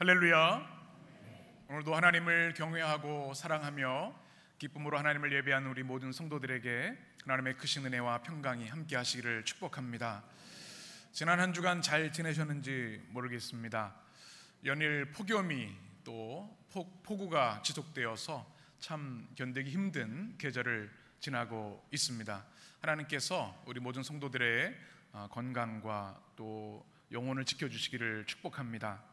할렐루야. 오늘도 하나님을 경외하고 사랑하며 기쁨으로 하나님을 예배하는 우리 모든 성도들에게 하나님의 크신 은혜와 평강이 함께 하시기를 축복합니다. 지난 한 주간 잘 지내셨는지 모르겠습니다. 연일 폭염이 또 폭우가 지속되어서 참 견디기 힘든 계절을 지나고 있습니다. 하나님께서 우리 모든 성도들의 건강과 또 영혼을 지켜주시기를 축복합니다.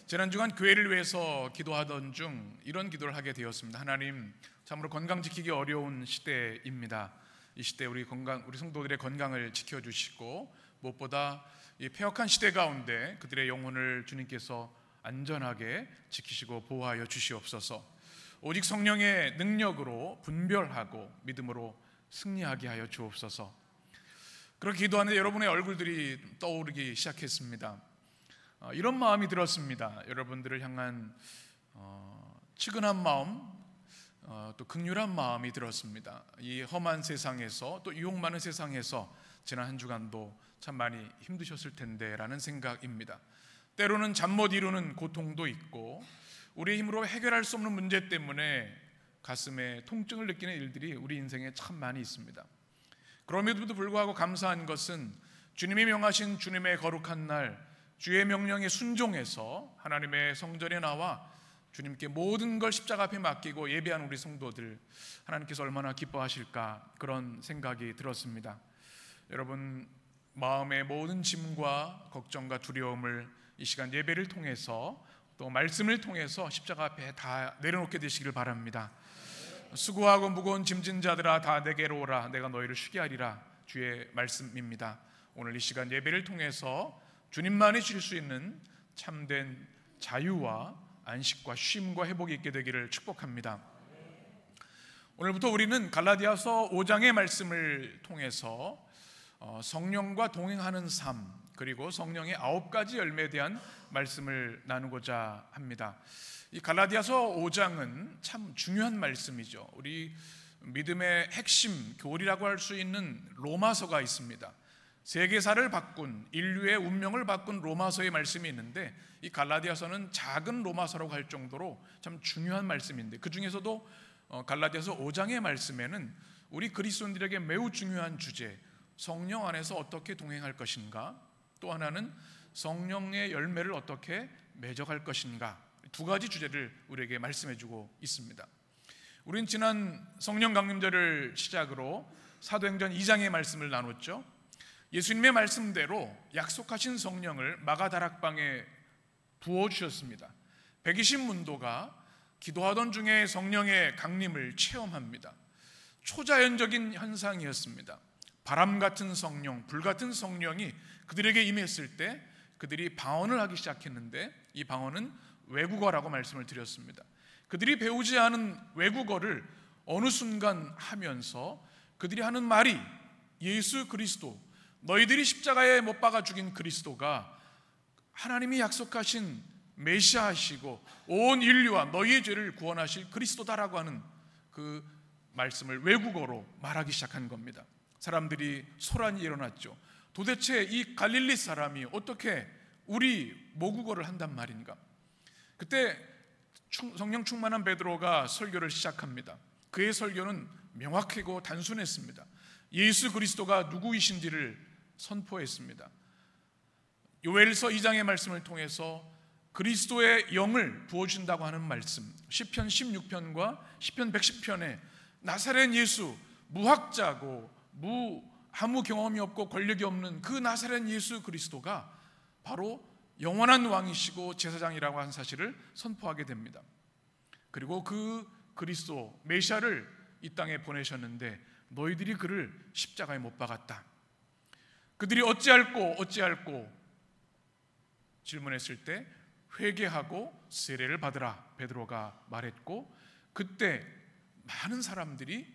지난 주간 교회를 위해서 기도하던 중 이런 기도를 하게 되었습니다. 하나님, 참으로 건강 지키기 어려운 시대입니다. 이 시대 우리 성도들의 건강을 지켜주시고 무엇보다 이 패역한 시대 가운데 그들의 영혼을 주님께서 안전하게 지키시고 보호하여 주시옵소서. 오직 성령의 능력으로 분별하고 믿음으로 승리하게 하여 주옵소서. 그렇게 기도하는데 여러분의 얼굴들이 떠오르기 시작했습니다. 이런 마음이 들었습니다. 여러분들을 향한 측은한 마음, 또 긍휼한 마음이 들었습니다. 이 험한 세상에서 또 유혹 많은 세상에서 지난 한 주간도 참 많이 힘드셨을 텐데 라는 생각입니다. 때로는 잠 못 이루는 고통도 있고 우리의 힘으로 해결할 수 없는 문제 때문에 가슴에 통증을 느끼는 일들이 우리 인생에 참 많이 있습니다. 그럼에도 불구하고 감사한 것은 주님이 명하신 주님의 거룩한 날 주의 명령에 순종해서 하나님의 성전에 나와 주님께 모든 걸 십자가 앞에 맡기고 예배하는 우리 성도들, 하나님께서 얼마나 기뻐하실까 그런 생각이 들었습니다. 여러분 마음의 모든 짐과 걱정과 두려움을 이 시간 예배를 통해서 또 말씀을 통해서 십자가 앞에 다 내려놓게 되시기를 바랍니다. 수고하고 무거운 짐진 자들아 다 내게로 오라, 내가 너희를 쉬게 하리라, 주의 말씀입니다. 오늘 이 시간 예배를 통해서 주님만이 주실 수 있는 참된 자유와 안식과 쉼과 회복이 있게 되기를 축복합니다. 오늘부터 우리는 갈라디아서 5장의 말씀을 통해서 성령과 동행하는 삶, 그리고 성령의 9가지 열매에 대한 말씀을 나누고자 합니다. 이 갈라디아서 5장은 참 중요한 말씀이죠. 우리 믿음의 핵심 교리라고 할 수 있는 로마서가 있습니다. 세계사를 바꾼, 인류의 운명을 바꾼 로마서의 말씀이 있는데 이 갈라디아서는 작은 로마서라고 할 정도로 참 중요한 말씀인데 그 중에서도 갈라디아서 5장의 말씀에는 우리 그리스도인들에게 매우 중요한 주제, 성령 안에서 어떻게 동행할 것인가, 또 하나는 성령의 열매를 어떻게 맺어갈 것인가, 두 가지 주제를 우리에게 말씀해주고 있습니다. 우린 지난 성령 강림절을 시작으로 사도행전 2장의 말씀을 나눴죠. 예수님의 말씀대로 약속하신 성령을 마가다락방에 부어주셨습니다. 120문도가 기도하던 중에 성령의 강림을 체험합니다. 초자연적인 현상이었습니다. 바람 같은 성령, 불 같은 성령이 그들에게 임했을 때 그들이 방언을 하기 시작했는데 이 방언은 외국어라고 말씀을 드렸습니다. 그들이 배우지 않은 외국어를 어느 순간 하면서 그들이 하는 말이 예수 그리스도, 너희들이 십자가에 못 박아 죽인 그리스도가 하나님이 약속하신 메시아이시고 온 인류와 너희의 죄를 구원하실 그리스도다라고 하는 그 말씀을 외국어로 말하기 시작한 겁니다. 사람들이 소란이 일어났죠. 도대체 이 갈릴리 사람이 어떻게 우리 모국어를 한단 말인가? 그때 성령 충만한 베드로가 설교를 시작합니다. 그의 설교는 명확하고 단순했습니다. 예수 그리스도가 누구이신지를 선포했습니다. 요엘서 2장의 말씀을 통해서 그리스도의 영을 부어주신다고 하는 말씀, 시편 16편과 시편 110편에 나사렛 예수, 무학자고 아무 경험이 없고 권력이 없는 그 나사렛 예수 그리스도가 바로 영원한 왕이시고 제사장이라고 하는 사실을 선포하게 됩니다. 그리고 그 그리스도 메시아를 이 땅에 보내셨는데 너희들이 그를 십자가에 못 박았다. 그들이 어찌할꼬 질문했을 때 회개하고 세례를 받으라 베드로가 말했고, 그때 많은 사람들이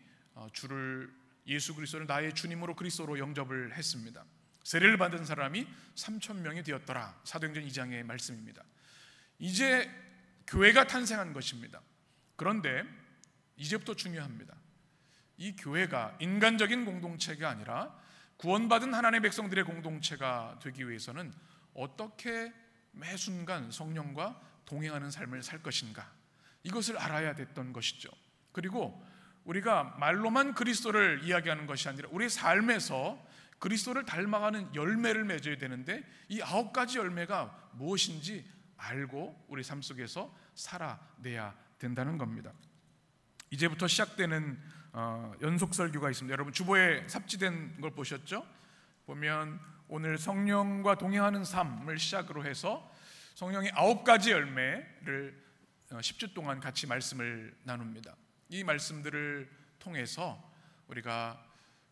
예수 그리스도를 나의 주님으로 그리스도로 영접을 했습니다. 세례를 받은 사람이 3,000명이 되었더라. 사도행전 2장의 말씀입니다. 이제 교회가 탄생한 것입니다. 그런데 이제부터 중요합니다. 이 교회가 인간적인 공동체가 아니라 구원받은 하나님의 백성들의 공동체가 되기 위해서는 어떻게 매 순간 성령과 동행하는 삶을 살 것인가, 이것을 알아야 됐던 것이죠. 그리고 우리가 말로만 그리스도를 이야기하는 것이 아니라 우리의 삶에서 그리스도를 닮아가는 열매를 맺어야 되는데, 이 9가지 열매가 무엇인지 알고 우리 삶 속에서 살아내야 된다는 겁니다. 이제부터 시작되는 연속 설교가 있습니다. 여러분 주보에 삽지된 걸 보셨죠? 보면 오늘 성령과 동행하는 삶을 시작으로 해서 성령의 9가지 열매를 10주 동안 같이 말씀을 나눕니다. 이 말씀들을 통해서 우리가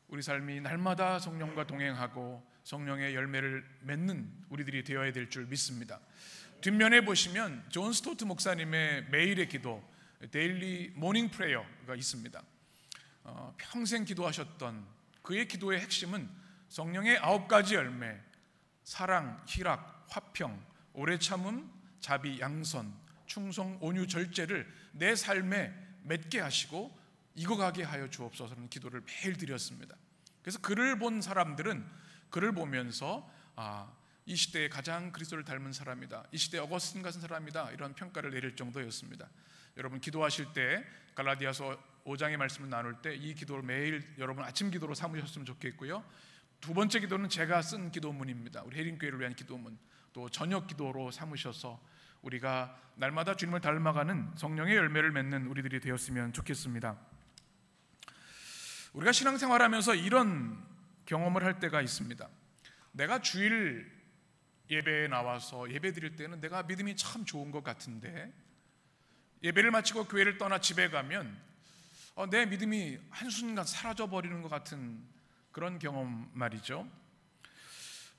우리 삶이 날마다 성령과 동행하고 성령의 열매를 맺는 우리들이 되어야 될 줄 믿습니다. 뒷면에 보시면 존 스토트 목사님의 매일의 기도, 데일리 모닝 프레이어가 있습니다. 평생 기도하셨던 그의 기도의 핵심은 성령의 9가지 열매, 사랑, 희락, 화평, 오래 참음, 자비, 양선, 충성, 온유, 절제를 내 삶에 맺게 하시고 익어가게 하여 주옵소서라는 기도를 매일 드렸습니다. 그래서 그를 본 사람들은 그를 보면서 이 시대에 가장 그리스도를 닮은 사람이다, 이 시대에 어거스틴 같은 사람이다, 이런 평가를 내릴 정도였습니다. 여러분 기도하실 때 갈라디아서 5장의 말씀을 나눌 때 이 기도를 매일 여러분 아침 기도로 삼으셨으면 좋겠고요. 두 번째 기도는 제가 쓴 기도문입니다. 우리 해림교회를 위한 기도문, 또 저녁 기도로 삼으셔서 우리가 날마다 주님을 닮아가는 성령의 열매를 맺는 우리들이 되었으면 좋겠습니다. 우리가 신앙생활하면서 이런 경험을 할 때가 있습니다. 내가 주일 예배에 나와서 예배 드릴 때는 내가 믿음이 참 좋은 것 같은데, 예배를 마치고 교회를 떠나 집에 가면 내 믿음이 한순간 사라져버리는 것 같은 그런 경험 말이죠.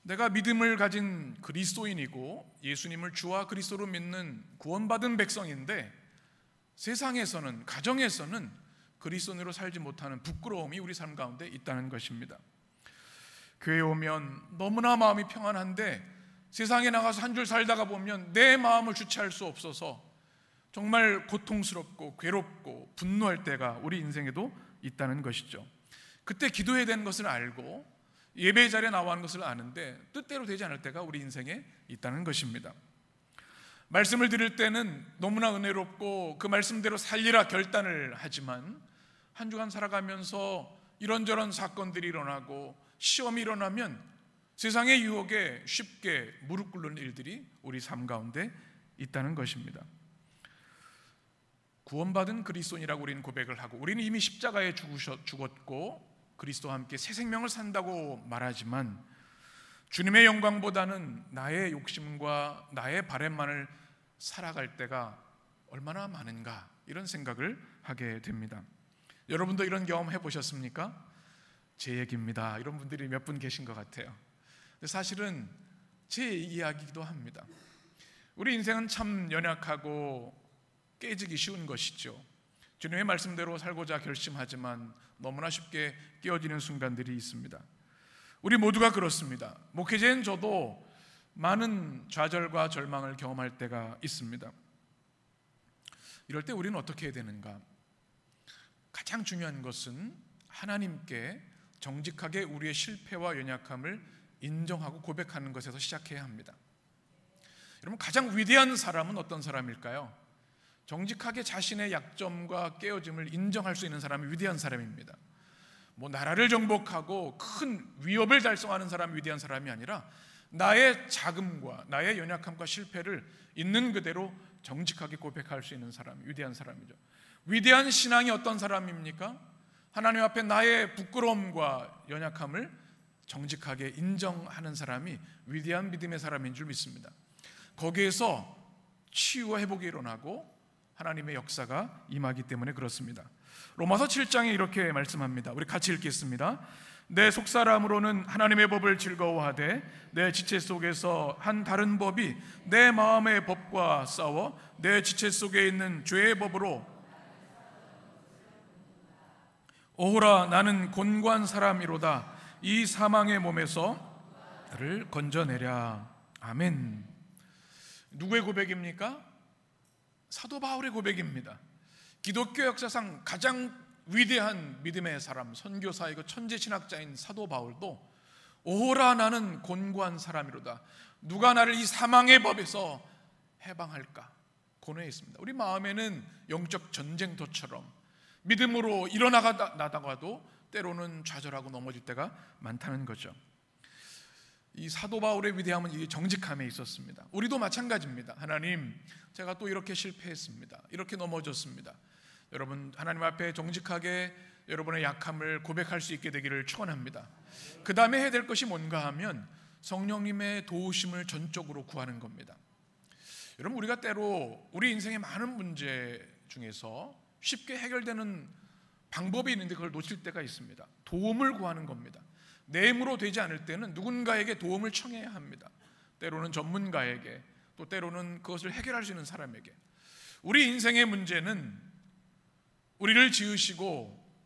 내가 믿음을 가진 그리스도인이고 예수님을 주와 그리스도로 믿는 구원받은 백성인데, 세상에서는, 가정에서는 그리스도인으로 살지 못하는 부끄러움이 우리 삶 가운데 있다는 것입니다. 교회에 오면 너무나 마음이 평안한데 세상에 나가서 한 줄 살다가 보면 내 마음을 주체할 수 없어서 정말 고통스럽고 괴롭고 분노할 때가 우리 인생에도 있다는 것이죠. 그때 기도해야 되는 것을 알고 예배 자리에 나와 하는 것을 아는데 뜻대로 되지 않을 때가 우리 인생에 있다는 것입니다. 말씀을 들을 때는 너무나 은혜롭고 그 말씀대로 살리라 결단을 하지만 한 주간 살아가면서 이런저런 사건들이 일어나고 시험이 일어나면 세상의 유혹에 쉽게 무릎 꿇는 일들이 우리 삶 가운데 있다는 것입니다. 구원받은 그리스도인이라고 우리는 고백을 하고 우리는 이미 십자가에 죽었고 그리스도와 함께 새 생명을 산다고 말하지만 주님의 영광보다는 나의 욕심과 나의 바램만을 살아갈 때가 얼마나 많은가, 이런 생각을 하게 됩니다. 여러분도 이런 경험 해보셨습니까? 제 얘기입니다. 이런 분들이 몇 분 계신 것 같아요. 근데 사실은 제 이야기이기도 합니다. 우리 인생은 참 연약하고 깨지기 쉬운 것이죠. 주님의 말씀대로 살고자 결심하지만 너무나 쉽게 깨어지는 순간들이 있습니다. 우리 모두가 그렇습니다. 목회자인 저도 많은 좌절과 절망을 경험할 때가 있습니다. 이럴 때 우리는 어떻게 해야 되는가? 가장 중요한 것은 하나님께 정직하게 우리의 실패와 연약함을 인정하고 고백하는 것에서 시작해야 합니다. 여러분, 가장 위대한 사람은 어떤 사람일까요? 정직하게 자신의 약점과 깨어짐을 인정할 수 있는 사람이 위대한 사람입니다. 나라를 정복하고 큰 위협을 달성하는 사람이 위대한 사람이 아니라 나의 자금과 나의 연약함과 실패를 있는 그대로 정직하게 고백할 수 있는 사람이 위대한 사람이죠. 위대한 신앙이 어떤 사람입니까? 하나님 앞에 나의 부끄러움과 연약함을 정직하게 인정하는 사람이 위대한 믿음의 사람인 줄 믿습니다. 거기에서 치유와 회복이 일어나고 하나님의 역사가 임하기 때문에 그렇습니다. 로마서 7장에 이렇게 말씀합니다. 우리 같이 읽겠습니다. 내 속사람으로는 하나님의 법을 즐거워하되 내 지체 속에서 한 다른 법이 내 마음의 법과 싸워 내 지체 속에 있는 죄의 법으로 오호라 나는 곤고한 사람이로다. 이 사망의 몸에서 나를 건져내랴. 아멘. 누구의 고백입니까? 사도 바울의 고백입니다. 기독교 역사상 가장 위대한 믿음의 사람, 선교사이고 천재 신학자인 사도 바울도 오호라 나는 곤고한 사람이로다. 누가 나를 이 사망의 법에서 해방할까? 고뇌에 있습니다. 우리 마음에는 영적 전쟁터처럼 믿음으로 일어나다가도 때로는 좌절하고 넘어질 때가 많다는 거죠. 이 사도 바울의 위대함은 이 정직함에 있었습니다. 우리도 마찬가지입니다. 하나님, 제가 또 이렇게 실패했습니다. 이렇게 넘어졌습니다. 여러분, 하나님 앞에 정직하게 여러분의 약함을 고백할 수 있게 되기를 축원합니다. 그 다음에 해야 될 것이 뭔가 하면 성령님의 도우심을 전적으로 구하는 겁니다. 여러분, 우리가 때로 우리 인생의 많은 문제 중에서 쉽게 해결되는 방법이 있는데 그걸 놓칠 때가 있습니다. 도움을 구하는 겁니다. 내 힘으로 되지 않을 때는 누군가에게 도움을 청해야 합니다. 때로는 전문가에게, 또 때로는 그것을 해결할 수 있는 사람에게. 우리 인생의 문제는 우리를 지으시고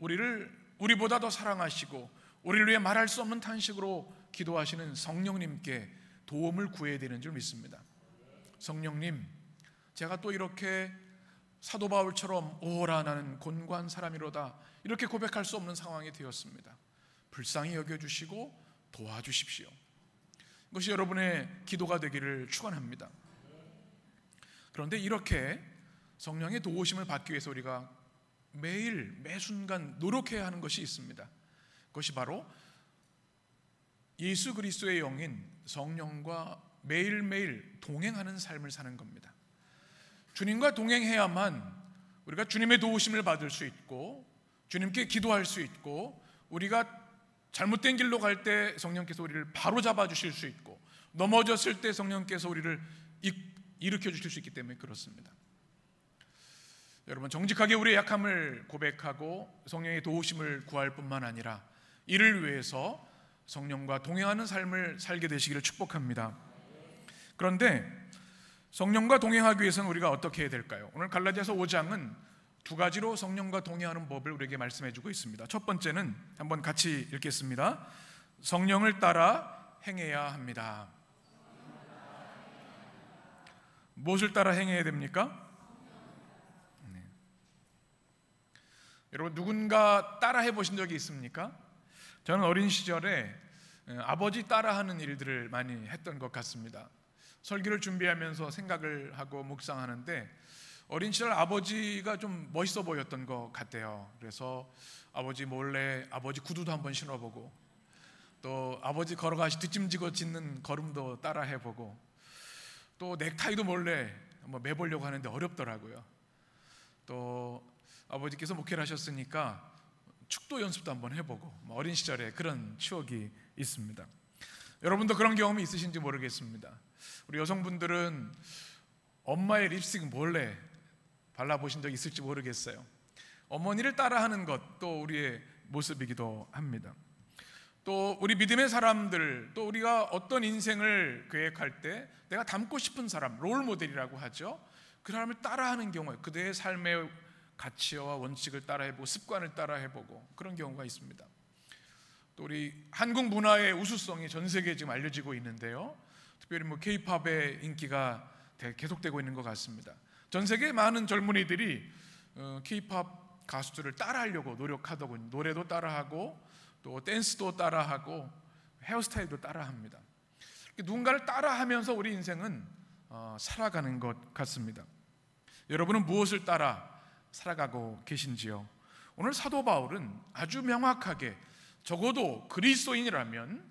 우리보다 더 사랑하시고 우리를 위해 말할 수 없는 탄식으로 기도하시는 성령님께 도움을 구해야 되는 줄 믿습니다. 성령님, 제가 또 이렇게 사도 바울처럼 오라 나는 곤고한 사람이로다 이렇게 고백할 수 없는 상황이 되었습니다. 불쌍히 여겨주시고 도와주십시오. 이것이 여러분의 기도가 되기를 축원합니다. 그런데 이렇게 성령의 도우심을 받기 위해서 우리가 매일 매순간 노력해야 하는 것이 있습니다. 그것이 바로 예수 그리스도의 영인 성령과 매일매일 동행하는 삶을 사는 겁니다. 주님과 동행해야만 우리가 주님의 도우심을 받을 수 있고 주님께 기도할 수 있고 우리가 잘못된 길로 갈 때 성령께서 우리를 바로 잡아 주실 수 있고 넘어졌을 때 성령께서 우리를 일으켜 주실 수 있기 때문에 그렇습니다. 여러분, 정직하게 우리의 약함을 고백하고 성령의 도우심을 구할 뿐만 아니라 이를 위해서 성령과 동행하는 삶을 살게 되시기를 축복합니다. 그런데 성령과 동행하기 위해서는 우리가 어떻게 해야 될까요? 오늘 갈라디아서 5장은 두 가지로 성령과 동행하는 법을 우리에게 말씀해 주고 있습니다. 첫 번째는 한번 같이 읽겠습니다. 성령을 따라 행해야 합니다. 무엇을 따라 행해야 됩니까? 여러분, 누군가 따라 해보신 적이 있습니까? 저는 어린 시절에 아버지 따라하는 일들을 많이 했던 것 같습니다. 설교를 준비하면서 생각을 하고 묵상하는데 어린 시절 아버지가 좀 멋있어 보였던 것 같아요. 그래서 아버지 몰래 아버지 구두도 한번 신어보고 또 아버지 걸어가시 뒷짐지고 짖는 걸음도 따라 해보고 또 넥타이도 몰래 한번 매보려고 하는데 어렵더라고요. 또 아버지께서 목회를 하셨으니까 축도 연습도 한번 해보고 어린 시절에 그런 추억이 있습니다. 여러분도 그런 경험이 있으신지 모르겠습니다. 우리 여성분들은 엄마의 립스틱 몰래 발라보신 적 있을지 모르겠어요. 어머니를 따라하는 것도 우리의 모습이기도 합니다. 또 우리 믿음의 사람들, 또 우리가 어떤 인생을 계획할 때 내가 닮고 싶은 사람, 롤 모델이라고 하죠. 그 사람을 따라하는 경우에 그들의 삶의 가치와 원칙을 따라해보고 습관을 따라해보고 그런 경우가 있습니다. 또 우리 한국 문화의 우수성이 전 세계에 지금 알려지고 있는데요. 특별히 K-팝의 인기가 계속되고 있는 것 같습니다. 전 세계 많은 젊은이들이 K-팝 가수들을 따라하려고 노력하더군요. 노래도 따라하고 또 댄스도 따라하고 헤어스타일도 따라합니다. 누군가를 따라하면서 우리 인생은 살아가는 것 같습니다. 여러분은 무엇을 따라 살아가고 계신지요? 오늘 사도 바울은 아주 명확하게 적어도 그리스도인이라면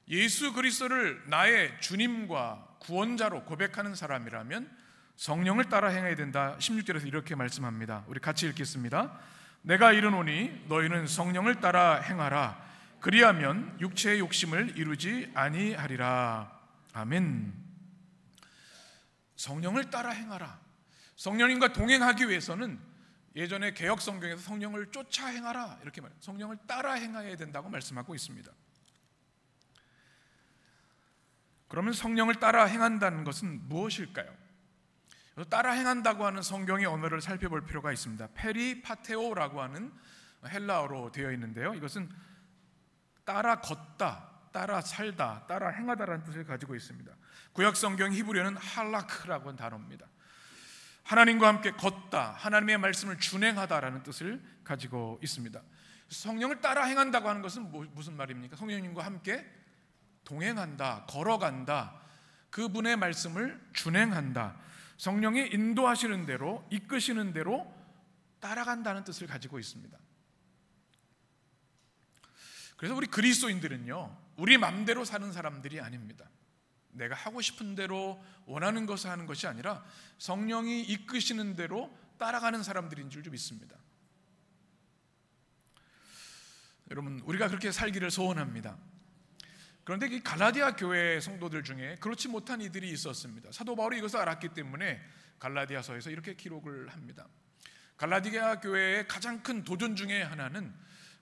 예수 그리스도를 나의 주님과 구원자로 고백하는 사람이라면 성령을 따라 행해야 된다. 16절에서 이렇게 말씀합니다. 우리 같이 읽겠습니다. 내가 이르노니 너희는 성령을 따라 행하라. 그리하면 육체의 욕심을 이루지 아니하리라. 아멘. 성령을 따라 행하라. 성령님과 동행하기 위해서는 예전에 개역 성경에서 성령을 쫓아 행하라 이렇게 말해요. 성령을 따라 행해야 된다고 말씀하고 있습니다. 그러면 성령을 따라 행한다는 것은 무엇일까요? 따라 행한다고 하는 성경의 언어를 살펴볼 필요가 있습니다. 페리파테오라고 하는 헬라어로 되어 있는데요. 이것은 따라 걷다, 따라 살다, 따라 행하다라는 뜻을 가지고 있습니다. 구약 성경 히브리어는 할라크라고 하는 단어입니다. 하나님과 함께 걷다, 하나님의 말씀을 준행하다라는 뜻을 가지고 있습니다. 성령을 따라 행한다고 하는 것은 무슨 말입니까? 성령님과 함께 동행한다, 걸어간다, 그분의 말씀을 준행한다. 성령이 인도하시는 대로, 이끄시는 대로 따라간다는 뜻을 가지고 있습니다. 그래서 우리 그리스도인들은요, 우리 맘대로 사는 사람들이 아닙니다. 내가 하고 싶은 대로 원하는 것을 하는 것이 아니라 성령이 이끄시는 대로 따라가는 사람들인 줄 믿습니다. 여러분, 우리가 그렇게 살기를 소원합니다. 그런데 이 갈라디아 교회 성도들 중에 그렇지 못한 이들이 있었습니다. 사도 바울이 이것을 알았기 때문에 갈라디아서에서 이렇게 기록을 합니다. 갈라디아 교회의 가장 큰 도전 중에 하나는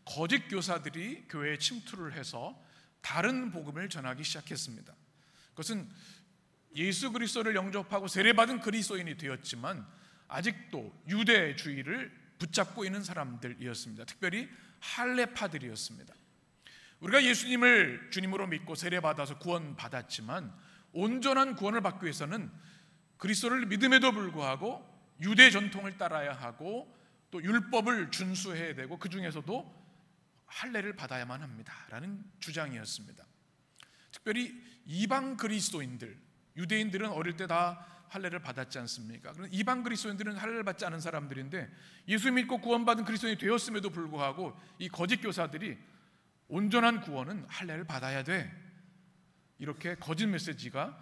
거짓 교사들이 교회에 침투를 해서 다른 복음을 전하기 시작했습니다. 그것은 예수 그리스도를 영접하고 세례받은 그리스도인이 되었지만 아직도 유대주의를 붙잡고 있는 사람들이었습니다. 특별히 할례파들이었습니다. 우리가 예수님을 주님으로 믿고 세례받아서 구원받았지만 온전한 구원을 받기 위해서는 그리스도를 믿음에도 불구하고 유대 전통을 따라야 하고 또 율법을 준수해야 되고 그 중에서도 할례를 받아야만 합니다라는 주장이었습니다. 특별히 이방 그리스도인들, 유대인들은 어릴 때 다 할례를 받았지 않습니까? 그럼 이방 그리스도인들은 할례를 받지 않은 사람들인데 예수 믿고 구원받은 그리스도인이 되었음에도 불구하고 이 거짓 교사들이 온전한 구원은 할례를 받아야 돼, 이렇게 거짓 메시지가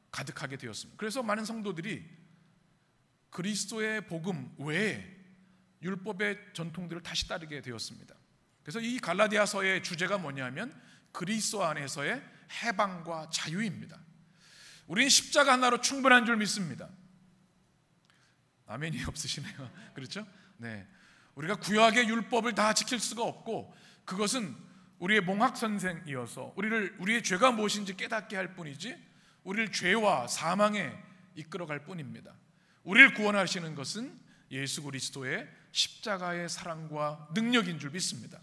가득하게 되었습니다. 그래서 많은 성도들이 그리스도의 복음 외에 율법의 전통들을 다시 따르게 되었습니다. 그래서 이 갈라디아서의 주제가 뭐냐면 그리스도 안에서의 해방과 자유입니다. 우리는 십자가 하나로 충분한 줄 믿습니다. 아멘이 없으시네요. 그렇죠? 네. 우리가 구약의 율법을 다 지킬 수가 없고 그것은 우리의 몽학 선생이어서 우리의 죄가 무엇인지 깨닫게 할 뿐이지 우리를 죄와 사망에 이끌어갈 뿐입니다. 우리를 구원하시는 것은 예수 그리스도의 십자가의 사랑과 능력인 줄 믿습니다.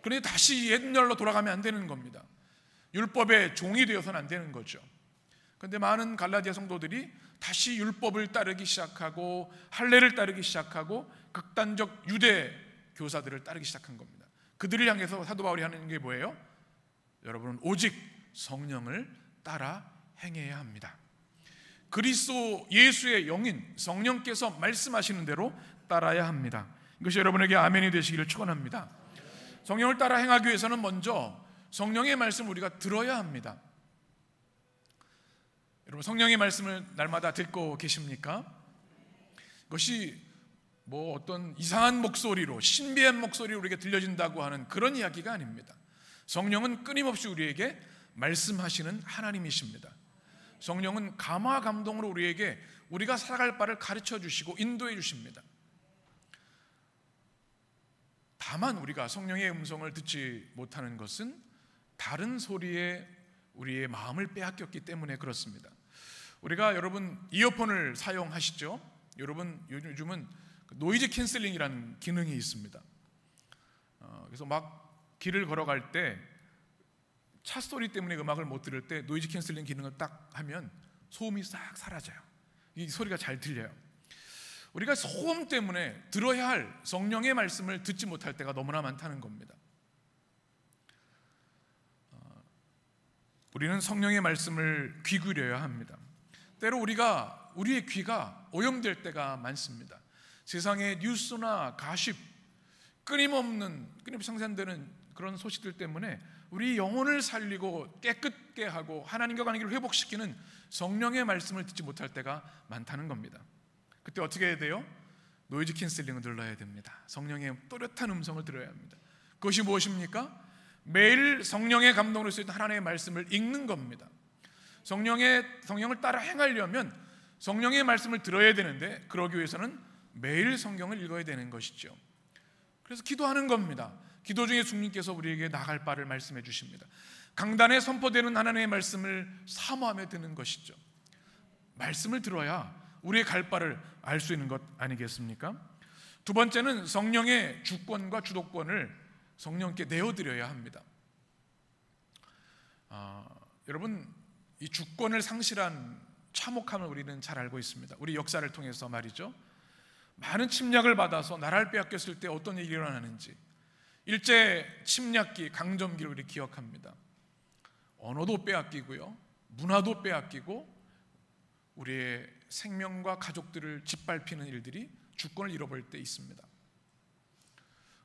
그런데 다시 옛날로 돌아가면 안 되는 겁니다. 율법의 종이 되어서는 안 되는 거죠. 그런데 많은 갈라디아 성도들이 다시 율법을 따르기 시작하고 할례를 따르기 시작하고 극단적 유대 교사들을 따르기 시작한 겁니다. 그들을 향해서 사도 바울이 하는 게 뭐예요? 여러분은 오직 성령을 따라 행해야 합니다. 그리스도 예수의 영인 성령께서 말씀하시는 대로 따라야 합니다. 이것이 여러분에게 아멘이 되시기를 축원합니다. 성령을 따라 행하기 위해서는 먼저 성령의 말씀을 우리가 들어야 합니다. 여러분, 성령의 말씀을 날마다 듣고 계십니까? 그것이 뭐 어떤 이상한 목소리로, 신비한 목소리로 우리에게 들려진다고 하는 그런 이야기가 아닙니다. 성령은 끊임없이 우리에게 말씀하시는 하나님이십니다. 성령은 감화 감동으로 우리에게 우리가 살아갈 바를 가르쳐 주시고 인도해 주십니다. 다만 우리가 성령의 음성을 듣지 못하는 것은 다른 소리에 우리의 마음을 빼앗겼기 때문에 그렇습니다. 우리가 여러분 이어폰을 사용하시죠? 여러분 요즘은 노이즈 캔슬링이라는 기능이 있습니다. 그래서 막 길을 걸어갈 때 차 소리 때문에 음악을 못 들을 때 노이즈 캔슬링 기능을 딱 하면 소음이 싹 사라져요. 이 소리가 잘 들려요. 우리가 소음 때문에 들어야 할 성령의 말씀을 듣지 못할 때가 너무나 많다는 겁니다. 우리는 성령의 말씀을 귀 기울여야 합니다. 때로 우리의 귀가 오염될 때가 많습니다. 세상의 뉴스나 가십, 끊임없이 상산되는 그런 소식들 때문에 우리 영혼을 살리고 깨끗게 하고 하나님과 관계를 회복시키는 성령의 말씀을 듣지 못할 때가 많다는 겁니다. 그때 어떻게 해야 돼요? 노이즈 캔슬링을 눌러야 됩니다. 성령의 또렷한 음성을 들어야 합니다. 그것이 무엇입니까? 매일 성령의 감동으로 쓰이는 하나님의 말씀을 읽는 겁니다. 성령을 따라 행하려면 성령의 말씀을 들어야 되는데 그러기 위해서는 매일 성경을 읽어야 되는 것이죠. 그래서 기도하는 겁니다. 기도 중에 주님께서 우리에게 나갈 바를 말씀해 주십니다. 강단에 선포되는 하나님의 말씀을 사모하며 듣는 것이죠. 말씀을 들어야 우리의 갈 바를 알 수 있는 것 아니겠습니까? 두 번째는 성령의 주권과 주도권을 성령께 내어드려야 합니다. 여러분, 이 주권을 상실한 참혹함을 우리는 잘 알고 있습니다. 우리 역사를 통해서 말이죠. 많은 침략을 받아서 나라를 빼앗겼을 때 어떤 일이 일어나는지, 일제 침략기, 강점기를 우리 기억합니다. 언어도 빼앗기고요, 문화도 빼앗기고 우리의 생명과 가족들을 짓밟히는 일들이 주권을 잃어버릴 때 있습니다.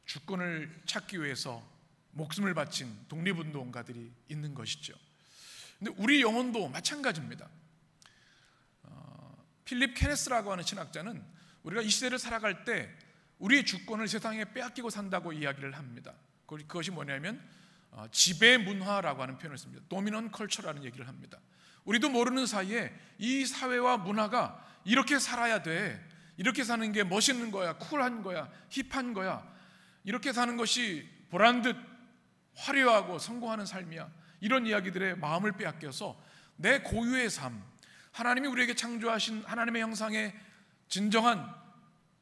주권을 찾기 위해서 목숨을 바친 독립운동가들이 있는 것이죠. 근데 우리 영혼도 마찬가지입니다. 필립 케네스라고 하는 신학자는 우리가 이 시대를 살아갈 때 우리의 주권을 세상에 빼앗기고 산다고 이야기를 합니다. 그것이 뭐냐면 지배 문화라고 하는 표현을 씁니다. 도미넌 컬처라는 얘기를 합니다. 우리도 모르는 사이에 이 사회와 문화가 이렇게 살아야 돼, 이렇게 사는 게 멋있는 거야, 쿨한 거야, 힙한 거야, 이렇게 사는 것이 보란듯 화려하고 성공하는 삶이야, 이런 이야기들의 마음을 빼앗겨서 내 고유의 삶, 하나님이 우리에게 창조하신 하나님의 형상의 진정한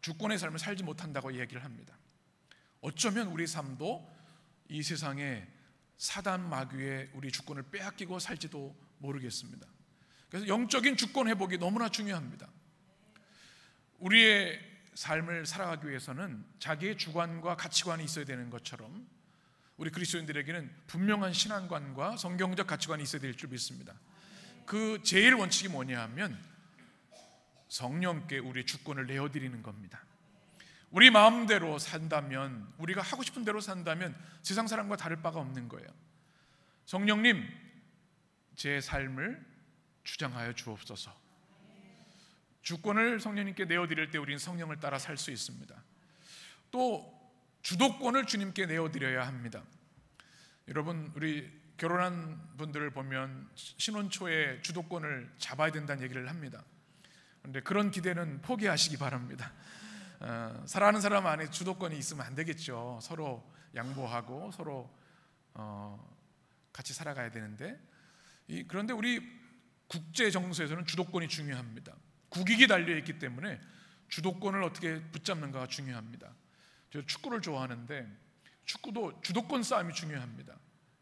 주권의 삶을 살지 못한다고 이야기를 합니다. 어쩌면 우리 삶도 이 세상에 사단 마귀의 우리 주권을 빼앗기고 살지도 모르겠습니다. 그래서 영적인 주권 회복이 너무나 중요합니다. 우리의 삶을 살아가기 위해서는 자기의 주관과 가치관이 있어야 되는 것처럼 우리 그리스도인들에게는 분명한 신앙관과 성경적 가치관이 있어야 될 줄 믿습니다. 그 제일 원칙이 뭐냐 하면 성령께 우리의 주권을 내어드리는 겁니다. 우리 마음대로 산다면, 우리가 하고 싶은 대로 산다면 세상 사람과 다를 바가 없는 거예요. 성령님, 제 삶을 주장하여 주옵소서. 주권을 성령님께 내어드릴 때 우리는 성령을 따라 살 수 있습니다. 또 주도권을 주님께 내어드려야 합니다. 여러분, 우리 결혼한 분들을 보면 신혼 초에 주도권을 잡아야 된다는 얘기를 합니다. 그런데 그런 기대는 포기하시기 바랍니다. 사랑하는 사람 안에 주도권이 있으면 안 되겠죠. 서로 양보하고 서로 같이 살아가야 되는데, 그런데 우리 국제 정서에서는 주도권이 중요합니다. 국익이 달려있기 때문에 주도권을 어떻게 붙잡는가가 중요합니다. 저 축구를 좋아하는데 축구도 주도권 싸움이 중요합니다.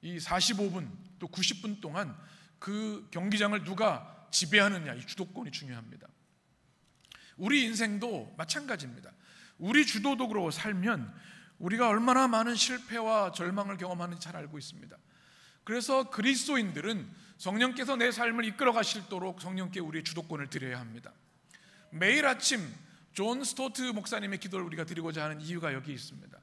이 45분 또 90분 동안 그 경기장을 누가 지배하느냐, 이 주도권이 중요합니다. 우리 인생도 마찬가지입니다. 우리 주도적으로 살면 우리가 얼마나 많은 실패와 절망을 경험하는지 잘 알고 있습니다. 그래서 그리스도인들은 성령께서 내 삶을 이끌어 가시도록 성령께 우리의 주도권을 드려야 합니다. 매일 아침 존 스토트 목사님의 기도를 우리가 드리고자 하는 이유가 여기 있습니다.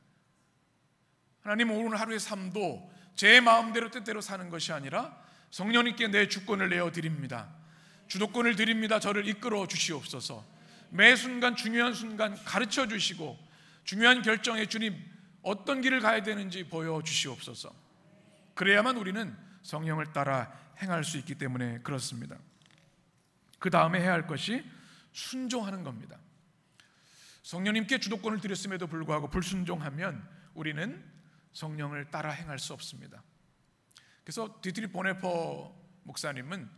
하나님, 오늘 하루의 삶도 제 마음대로 뜻대로 사는 것이 아니라 성령님께 내 주권을 내어드립니다. 주도권을 드립니다. 저를 이끌어 주시옵소서. 매 순간 중요한 순간 가르쳐 주시고 중요한 결정에 주님 어떤 길을 가야 되는지 보여주시옵소서. 그래야만 우리는 성령을 따라 행할 수 있기 때문에 그렇습니다. 그 다음에 해야 할 것이 순종하는 겁니다. 성령님께 주도권을 드렸음에도 불구하고 불순종하면 우리는 성령을 따라 행할 수 없습니다. 그래서 디트리 보네퍼 목사님은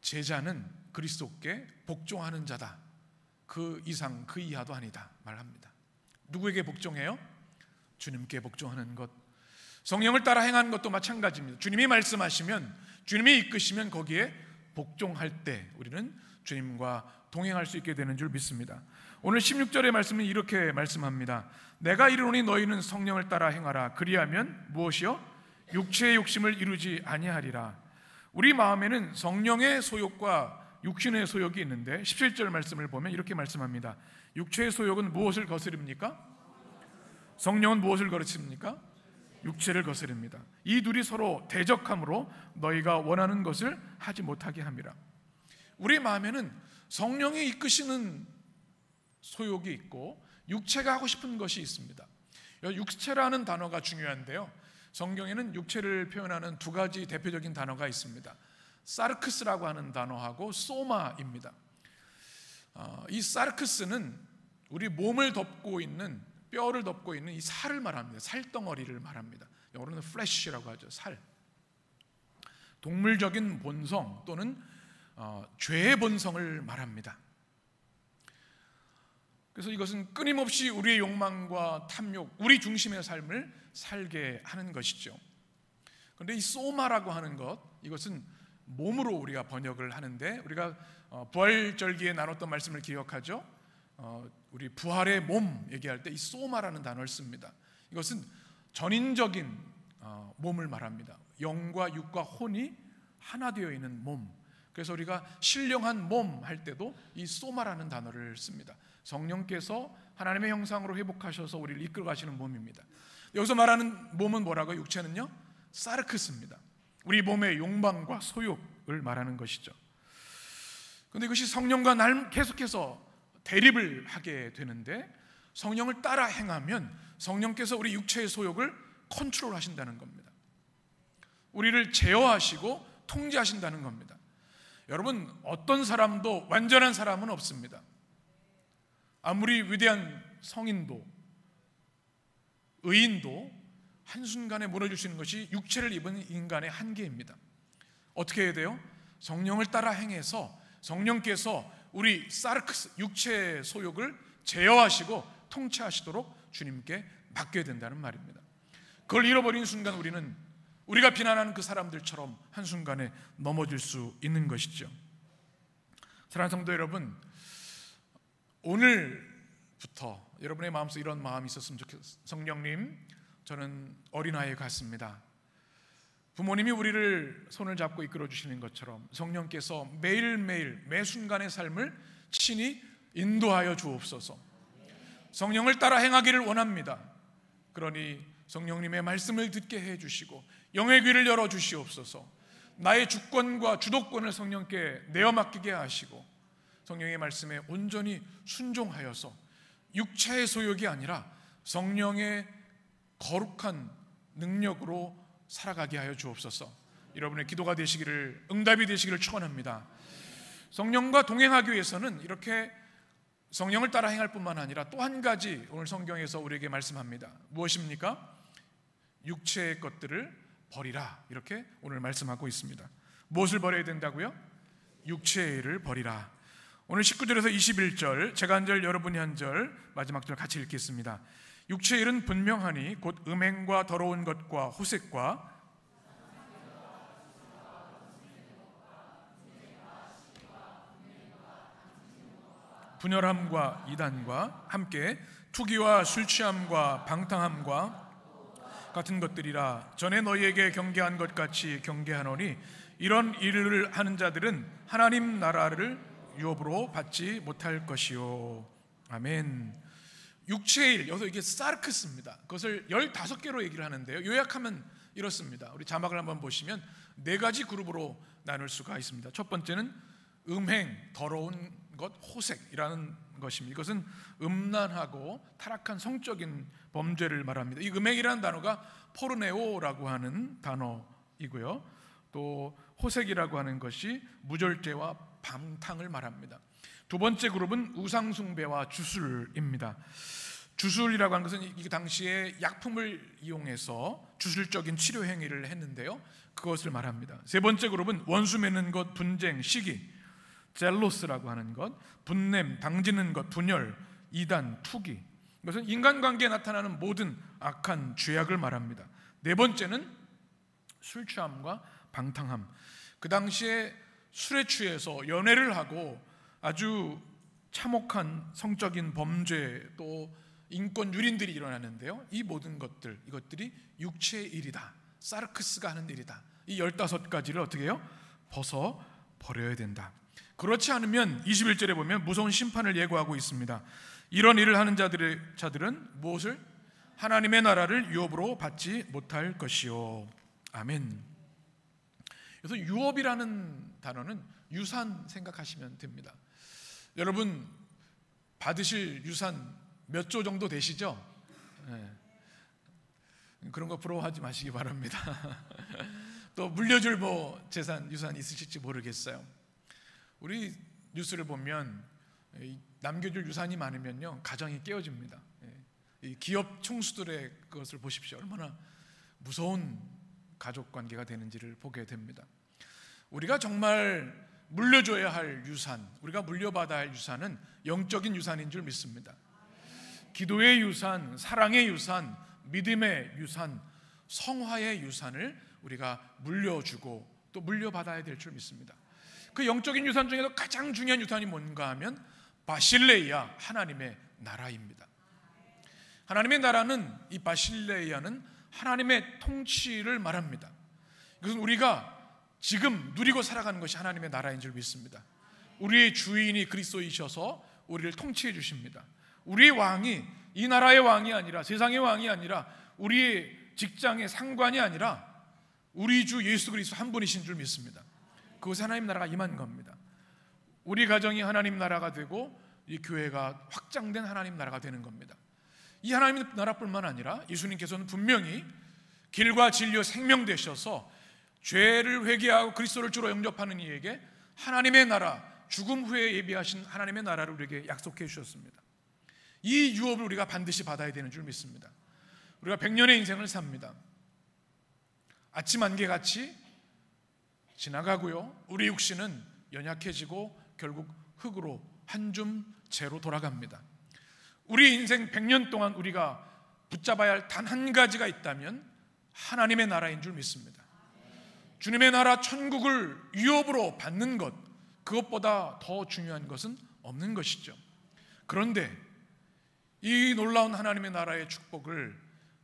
제자는 그리스도께 복종하는 자다, 그 이상 그 이하도 아니다 말합니다. 누구에게 복종해요? 주님께 복종하는 것. 성령을 따라 행하는 것도 마찬가지입니다. 주님이 말씀하시면, 주님이 이끄시면 거기에 복종할 때 우리는 주님과 동행할 수 있게 되는 줄 믿습니다. 오늘 16절의 말씀은 이렇게 말씀합니다. 내가 이르노니 너희는 성령을 따라 행하라. 그리하면 무엇이요? 육체의 욕심을 이루지 아니하리라. 우리 마음에는 성령의 소욕과 육신의 소욕이 있는데 17절 말씀을 보면 이렇게 말씀합니다. 육체의 소욕은 무엇을 거스릅니까? 성령은 무엇을 거스릅니까? 육체를 거스릅니다. 이 둘이 서로 대적함으로 너희가 원하는 것을 하지 못하게 함이라. 우리 마음에는 성령이 이끄시는 소욕이 있고 육체가 하고 싶은 것이 있습니다. 육체라는 단어가 중요한데요, 성경에는 육체를 표현하는 두 가지 대표적인 단어가 있습니다. 사르크스라고 하는 단어하고 소마입니다. 이 사르크스는 우리 몸을 덮고 있는, 뼈를 덮고 있는 이 살을 말합니다. 살덩어리를 말합니다. 영어로는 flesh라고 하죠. 살. 동물적인 본성 또는 죄의 본성을 말합니다. 그래서 이것은 끊임없이 우리의 욕망과 탐욕, 우리 중심의 삶을 살게 하는 것이죠. 그런데 이 소마라고 하는 것, 이것은 몸으로 우리가 번역을 하는데, 우리가 부활절기에 나눴던 말씀을 기억하죠. 우리 부활의 몸 얘기할 때 이 소마라는 단어를 씁니다. 이것은 전인적인 몸을 말합니다. 영과 육과 혼이 하나 되어 있는 몸, 그래서 우리가 신령한 몸 할 때도 이 소마라는 단어를 씁니다. 성령께서 하나님의 형상으로 회복하셔서 우리를 이끌어 가시는 몸입니다. 여기서 말하는 몸은 뭐라고요? 육체는요? 사르크스입니다. 우리 몸의 욕망과 소욕을 말하는 것이죠. 그런데 이것이 성령과 계속해서 대립을 하게 되는데, 성령을 따라 행하면 성령께서 우리 육체의 소욕을 컨트롤 하신다는 겁니다. 우리를 제어하시고 통제하신다는 겁니다. 여러분, 어떤 사람도 완전한 사람은 없습니다. 아무리 위대한 성인도 의인도 한순간에 무너질 수 있는 것이 육체를 입은 인간의 한계입니다. 어떻게 해야 돼요? 성령을 따라 행해서 성령께서 우리 사르크스, 육체의 소욕을 제어하시고 통치하시도록 주님께 맡겨야 된다는 말입니다. 그걸 잃어버린 순간 우리가 비난하는 그 사람들처럼 한순간에 넘어질 수 있는 것이죠. 사랑하는 성도 여러분, 오늘부터 여러분의 마음속에 이런 마음이 있었으면 좋겠어요. 성령님, 저는 어린아이 같습니다. 부모님이 우리를 손을 잡고 이끌어 주시는 것처럼 성령께서 매일매일 매 순간의 삶을 친히 인도하여 주옵소서. 성령을 따라 행하기를 원합니다. 그러니 성령님의 말씀을 듣게 해주시고 영의 귀를 열어주시옵소서. 나의 주권과 주도권을 성령께 내어 맡기게 하시고 성령의 말씀에 온전히 순종하여서 육체의 소욕이 아니라 성령의 거룩한 능력으로 살아가게 하여 주옵소서. 여러분의 기도가 되시기를, 응답이 되시기를 축원합니다. 성령과 동행하기 위해서는 이렇게 성령을 따라 행할 뿐만 아니라 또 한 가지 오늘 성경에서 우리에게 말씀합니다. 무엇입니까? 육체의 것들을 버리라, 이렇게 오늘 말씀하고 있습니다. 무엇을 버려야 된다고요? 육체의 일을 버리라. 오늘 19절에서 21절, 제가 한 절 여러분이 한 절, 마지막 절 같이 읽겠습니다. 육체의 일은 분명하니 곧 음행과 더러운 것과 호색과 분열함과 이단과 함께 투기와 술취함과 방탕함과 같은 것들이라. 전에 너희에게 경계한 것 같이 경계하노니 이런 일을 하는 자들은 하나님 나라를 유업으로 받지 못할 것이요. 아멘. 육체의 일, 여기서 이게 사르크스입니다. 그것을 15개로 얘기를 하는데요, 요약하면 이렇습니다. 우리 자막을 한번 보시면 4가지 그룹으로 나눌 수가 있습니다. 첫 번째는 음행, 더러운 것, 호색이라는 것입니다. 이것은 음란하고 타락한 성적인 범죄를 말합니다. 이 음행이라는 단어가 포르네오라고 하는 단어이고요, 또 호색이라고 하는 것이 무절제와 방탕을 말합니다. 두 번째 그룹은 우상숭배와 주술입니다. 주술이라고 하는 것은 이 당시에 약품을 이용해서 주술적인 치료 행위를 했는데요, 그것을 말합니다. 세 번째 그룹은 원수 맺는 것, 분쟁, 시기, 젤로스라고 하는 것, 분냄, 당지는 것, 분열, 이단, 투기. 이것은 인간관계에 나타나는 모든 악한 죄악을 말합니다. 네 번째는 술 취함과 방탕함. 그 당시에 술에 취해서 연애를 하고 아주 참혹한 성적인 범죄, 또 인권 유린들이 일어나는데요, 이 모든 것들, 이것들이 육체의 일이다, 사르크스가 하는 일이다. 이 15가지를 어떻게 해요? 벗어버려야 된다. 그렇지 않으면 21절에 보면 무서운 심판을 예고하고 있습니다. 이런 일을 하는 자들은 무엇을? 하나님의 나라를 유업으로 받지 못할 것이요. 아멘. 그래서 유업이라는 단어는 유산 생각하시면 됩니다. 여러분 받으실 유산 몇 조 정도 되시죠? 네. 그런 거 부러워하지 마시기 바랍니다. 또 물려줄 재산, 유산 있으실지 모르겠어요. 우리 뉴스를 보면 남겨줄 유산이 많으면요, 가정이 깨어집니다. 이 기업 총수들의 그것을 보십시오. 얼마나 무서운 가족 관계가 되는지를 보게 됩니다. 우리가 정말 물려줘야 할 유산, 우리가 물려받아야 할 유산은 영적인 유산인 줄 믿습니다. 기도의 유산, 사랑의 유산, 믿음의 유산, 성화의 유산을 우리가 물려주고 또 물려받아야 될 줄 믿습니다. 그 영적인 유산 중에서 가장 중요한 유산이 뭔가 하면 바실레이아, 하나님의 나라입니다. 하나님의 나라는, 이 바실레이아는 하나님의 통치를 말합니다. 이것은 우리가 지금 누리고 살아가는 것이 하나님의 나라인 줄 믿습니다. 우리의 주인이 그리스도이셔서 우리를 통치해 주십니다. 우리의 왕이 이 나라의 왕이 아니라, 세상의 왕이 아니라, 우리의 직장의 상관이 아니라 우리 주 예수 그리스도 한 분이신 줄 믿습니다. 그것이 하나님 나라가 임한 겁니다. 우리 가정이 하나님 나라가 되고 이 교회가 확장된 하나님 나라가 되는 겁니다. 이 하나님 나라뿐만 아니라 예수님께서는 분명히 길과 진리와 생명 되셔서 죄를 회개하고 그리스도를 주로 영접하는 이에게 하나님의 나라, 죽음 후에 예비하신 하나님의 나라를 우리에게 약속해 주셨습니다. 이 유업을 우리가 반드시 받아야 되는 줄 믿습니다. 우리가 100년의 인생을 삽니다. 아침 안개같이 지나가고요, 우리 육신은 연약해지고 결국 흙으로 한 줌 재로 돌아갑니다. 우리 인생 100년 동안 우리가 붙잡아야 할 단 한 가지가 있다면 하나님의 나라인 줄 믿습니다. 주님의 나라 천국을 유업으로 받는 것, 그것보다 더 중요한 것은 없는 것이죠. 그런데 이 놀라운 하나님의 나라의 축복을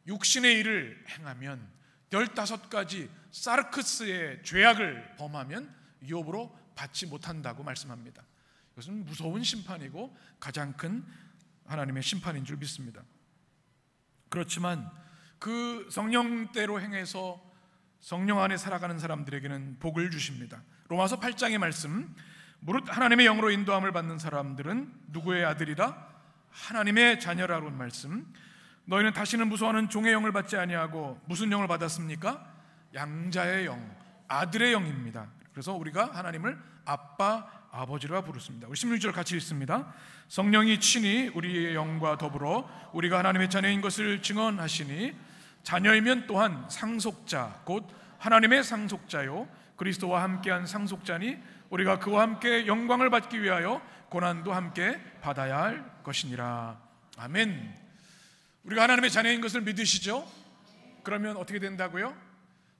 육신의 일을 행하면 15가지 사르크스의 죄악을 범하면 유업으로 받지 못한다고 말씀합니다. 이것은 무서운 심판이고 가장 큰 하나님의 심판인 줄 믿습니다. 그렇지만 그 성령대로 행해서 성령 안에 살아가는 사람들에게는 복을 주십니다. 로마서 8장의 말씀, 무릇 하나님의 영으로 인도함을 받는 사람들은 누구의 아들이라? 하나님의 자녀라는 말씀. 너희는 다시는 무서워하는 종의 영을 받지 아니하고 무슨 영을 받았습니까? 양자의 영, 아들의 영입니다. 그래서 우리가 하나님을 아빠, 아버지라 부르습니다. 우리 16절 같이 읽습니다. 성령이 친히 우리의 영과 더불어 우리가 하나님의 자녀인 것을 증언하시니 자녀이면 또한 상속자, 곧 하나님의 상속자요 그리스도와 함께한 상속자니 우리가 그와 함께 영광을 받기 위하여 고난도 함께 받아야 할 것이니라. 아멘. 우리가 하나님의 자녀인 것을 믿으시죠? 그러면 어떻게 된다고요?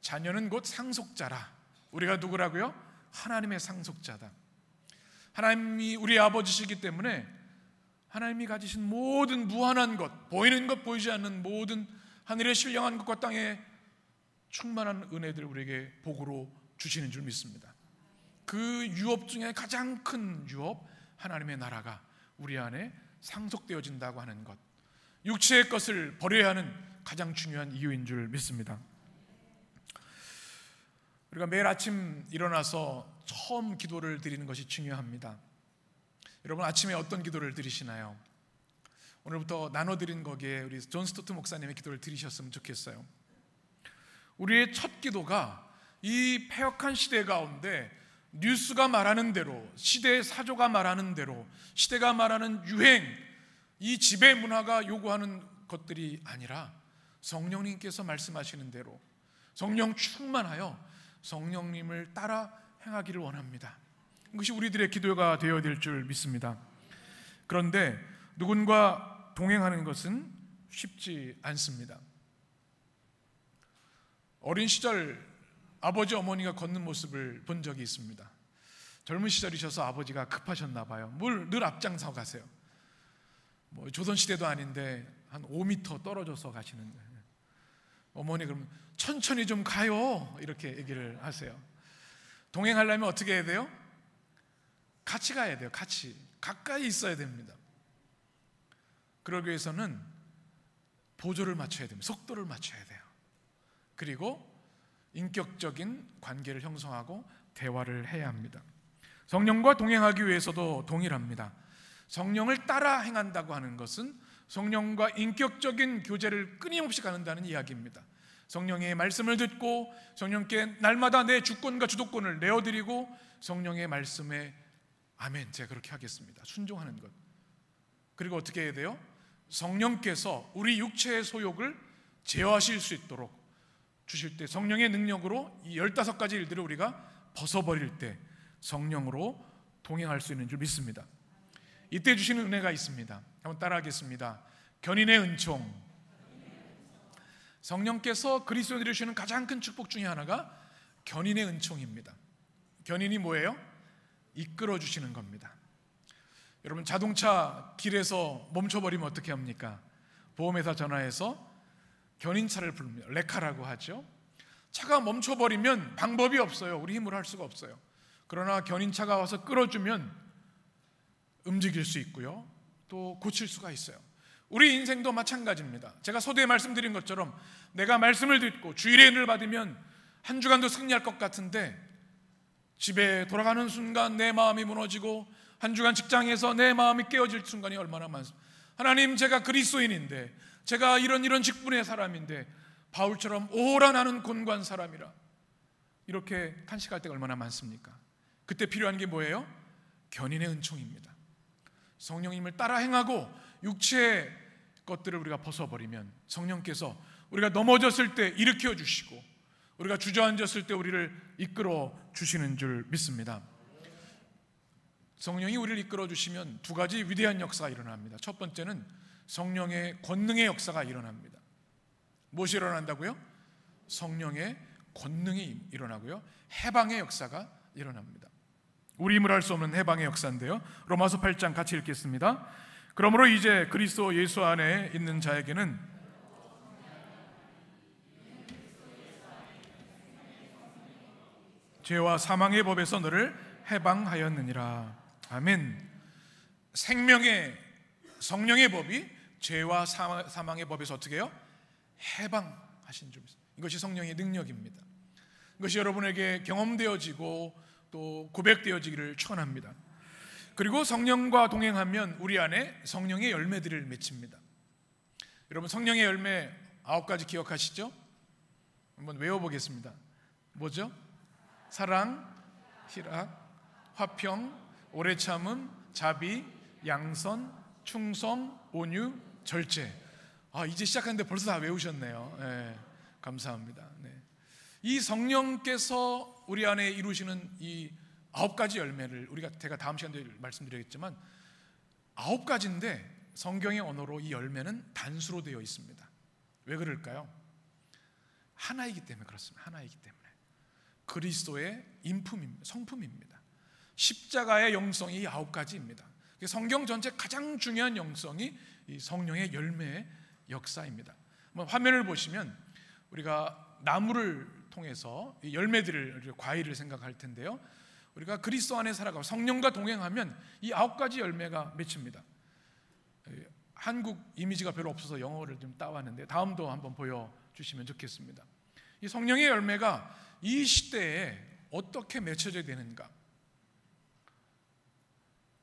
자녀는 곧 상속자라. 우리가 누구라고요? 하나님의 상속자다. 하나님이 우리 아버지시기 때문에 하나님이 가지신 모든 무한한 것, 보이는 것 보이지 않는 모든 하늘의 신령한 것과 땅의 충만한 은혜들 우리에게 복으로 주시는 줄 믿습니다. 그 유업 중에 가장 큰 유업, 하나님의 나라가 우리 안에 상속되어진다고 하는 것, 육체의 것을 버려야 하는 가장 중요한 이유인 줄 믿습니다. 우리가 매일 아침 일어나서 처음 기도를 드리는 것이 중요합니다. 여러분 아침에 어떤 기도를 드리시나요? 오늘부터 나눠드린 거기에 우리 존 스토트 목사님의 기도를 드리셨으면 좋겠어요. 우리의 첫 기도가 이 패역한 시대 가운데 뉴스가 말하는 대로, 시대의 사조가 말하는 대로, 시대가 말하는 유행, 이 지배 문화가 요구하는 것들이 아니라 성령님께서 말씀하시는 대로 성령 충만하여 성령님을 따라 행하기를 원합니다. 이것이 우리들의 기도가 되어야 될 줄 믿습니다. 그런데 누군가 동행하는 것은 쉽지 않습니다. 어린 시절 아버지 어머니가 걷는 모습을 본 적이 있습니다. 젊은 시절이셔서 아버지가 급하셨나 봐요. 늘 앞장서 가세요. 조선시대도 아닌데 한 5m 떨어져서 가시는 거예요. 어머니 그러면 천천히 좀 가요 이렇게 얘기를 하세요. 동행하려면 어떻게 해야 돼요? 같이 가야 돼요. 같이 가까이 있어야 됩니다. 그러기 위해서는 보조를 맞춰야 됩니다. 속도를 맞춰야 돼요. 그리고 인격적인 관계를 형성하고 대화를 해야 합니다. 성령과 동행하기 위해서도 동일합니다. 성령을 따라 행한다고 하는 것은 성령과 인격적인 교제를 끊임없이 가는다는 이야기입니다. 성령의 말씀을 듣고 성령께 날마다 내 주권과 주도권을 내어드리고 성령의 말씀에 아멘, 제가 그렇게 하겠습니다, 순종하는 것. 그리고 어떻게 해야 돼요? 성령께서 우리 육체의 소욕을 제어하실 수 있도록 주실 때 성령의 능력으로 이 15가지 일들을 우리가 벗어버릴 때 성령으로 동행할 수 있는 줄 믿습니다. 이때 주시는 은혜가 있습니다. 한번 따라하겠습니다. 견인의 은총. 성령께서 그리스도인들이 주시는 가장 큰 축복 중에 하나가 견인의 은총입니다. 견인이 뭐예요? 이끌어 주시는 겁니다. 여러분 자동차 길에서 멈춰버리면 어떻게 합니까? 보험회사 전화해서 견인차를 부릅니다. 레카라고 하죠. 차가 멈춰버리면 방법이 없어요. 우리 힘으로 할 수가 없어요. 그러나 견인차가 와서 끌어주면 움직일 수 있고요, 또 고칠 수가 있어요. 우리 인생도 마찬가지입니다. 제가 서두에 말씀드린 것처럼 내가 말씀을 듣고 주일의 은혜를 받으면 한 주간도 승리할 것 같은데 집에 돌아가는 순간 내 마음이 무너지고 한 주간 직장에서 내 마음이 깨어질 순간이 얼마나 많습니다. 하나님, 제가 그리스도인인데, 제가 이런 직분의 사람인데 바울처럼 오라 나는 곤고한 사람이라, 이렇게 탄식할 때가 얼마나 많습니까? 그때 필요한 게 뭐예요? 견인의 은총입니다. 성령님을 따라 행하고 육체의 것들을 우리가 벗어버리면 성령께서 우리가 넘어졌을 때 일으켜 주시고 우리가 주저앉았을 때 우리를 이끌어 주시는 줄 믿습니다. 성령이 우리를 이끌어 주시면 두 가지 위대한 역사가 일어납니다. 첫 번째는 성령의 권능의 역사가 일어납니다. 무엇이 일어난다고요? 성령의 권능이 일어나고요, 해방의 역사가 일어납니다. 우리 힘으로 할 수 없는 해방의 역사인데요, 로마서 8장 같이 읽겠습니다. 그러므로 이제 그리스도 예수 안에 있는 자에게는 죄와 사망의 법에서 너를 해방하였느니라. 아멘. 생명의 성령의 법이 죄와 사망의 법에서 어떻게 해요? 해방하신 줄 믿습니다. 이것이 성령의 능력입니다. 이것이 여러분에게 경험되어지고 또 고백되어지기를 축원합니다. 그리고 성령과 동행하면 우리 안에 성령의 열매들을 맺힙니다. 여러분, 성령의 열매 9가지 기억하시죠? 한번 외워보겠습니다. 뭐죠? 사랑, 희락, 화평, 오래 참음, 자비, 양선, 충성, 온유, 절제. 이제 시작하는데 벌써 다 외우셨네요. 네, 감사합니다. 네. 이 성령께서 우리 안에 이루시는 이 9가지 열매를 제가 다음 시간에 말씀드리겠지만 9가지인데 성경의 언어로 이 열매는 단수로 되어 있습니다. 왜 그럴까요? 하나이기 때문에 그렇습니다. 하나이기 때문에. 그리스도의 성품입니다. 십자가의 영성이 9가지입니다. 성경 전체 가장 중요한 영성이 이 성령의 열매의 역사입니다. 화면을 보시면 우리가 나무를 통해서 이 열매들을, 과일을 생각할 텐데요, 우리가 그리스도 안에 살아가고 성령과 동행하면 이 9가지 열매가 맺힙니다. 한국 이미지가 별로 없어서 영어를 좀 따왔는데 다음도 한번 보여주시면 좋겠습니다. 이 성령의 열매가 이 시대에 어떻게 맺혀져야 되는가,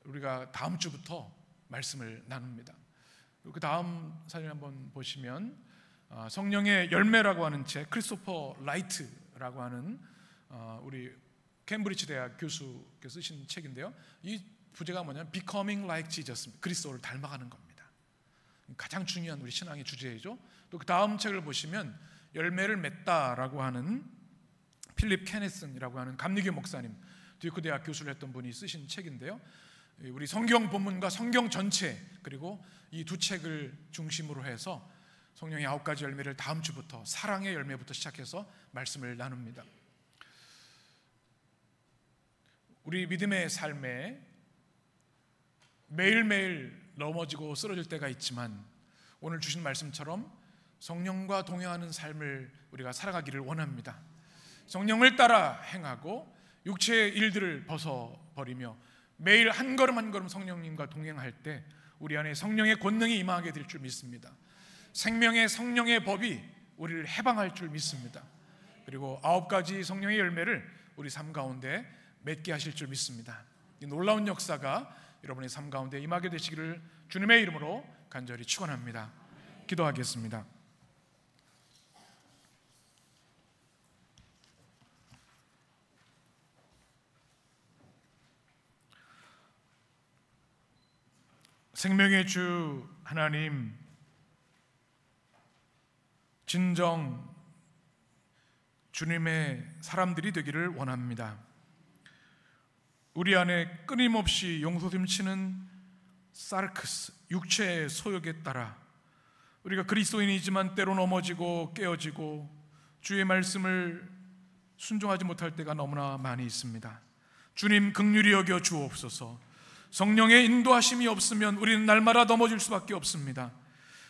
우리가 다음 주부터 말씀을 나눕니다. 그 다음 사진 한번 보시면 성령의 열매라고 하는 책, 크리스토퍼 라이트라고 하는 우리 캠브리지 대학 교수께서 쓰신 책인데요, 이 부제가 뭐냐면 Becoming Like Jesus, 그리스도를 닮아가는 겁니다. 가장 중요한 우리 신앙의 주제이죠. 또 그 다음 책을 보시면 열매를 맺다라고 하는 필립 케네슨이라고 하는 감리교 목사님, 듀크 대학 교수를 했던 분이 쓰신 책인데요, 우리 성경 본문과 성경 전체, 그리고 이 두 책을 중심으로 해서 성령의 9가지 열매를 다음 주부터 사랑의 열매부터 시작해서 말씀을 나눕니다. 우리 믿음의 삶에 매일매일 넘어지고 쓰러질 때가 있지만 오늘 주신 말씀처럼 성령과 동행하는 삶을 우리가 살아가기를 원합니다. 성령을 따라 행하고 육체의 일들을 벗어버리며 매일 한 걸음 한 걸음 성령님과 동행할 때 우리 안에 성령의 권능이 임하게 될 줄 믿습니다. 생명의 성령의 법이 우리를 해방할 줄 믿습니다. 그리고 9가지 성령의 열매를 우리 삶 가운데 맺게 하실 줄 믿습니다. 이 놀라운 역사가 여러분의 삶 가운데 임하게 되시기를 주님의 이름으로 간절히 축원합니다. 기도하겠습니다. 생명의 주 하나님, 진정 주님의 사람들이 되기를 원합니다. 우리 안에 끊임없이 용솟음치는 사르크스, 육체의 소욕에 따라 우리가 그리스도인이지만 때로 넘어지고 깨어지고 주의 말씀을 순종하지 못할 때가 너무나 많이 있습니다. 주님, 긍휼히 여겨 주옵소서. 성령의 인도하심이 없으면 우리는 날마다 넘어질 수밖에 없습니다.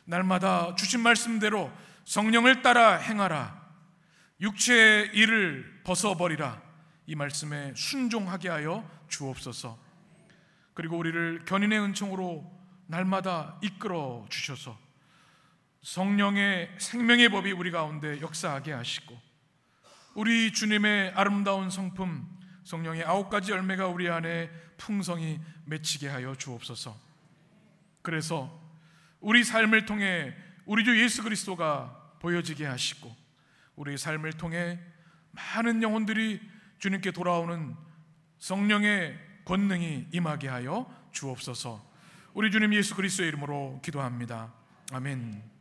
날마다 주신 말씀대로 성령을 따라 행하라. 육체의 일을 벗어버리라, 이 말씀에 순종하게 하여 주옵소서. 그리고 우리를 견인의 은총으로 날마다 이끌어 주셔서 성령의 생명의 법이 우리 가운데 역사하게 하시고, 우리 주님의 아름다운 성품 성령의 9가지 열매가 우리 안에 풍성히 맺히게 하여 주옵소서. 그래서 우리 삶을 통해 우리 주 예수 그리스도가 보여지게 하시고, 우리 삶을 통해 많은 영혼들이 주님께 돌아오는 성령의 권능이 임하게 하여 주옵소서. 우리 주님 예수 그리스도의 이름으로 기도합니다. 아멘.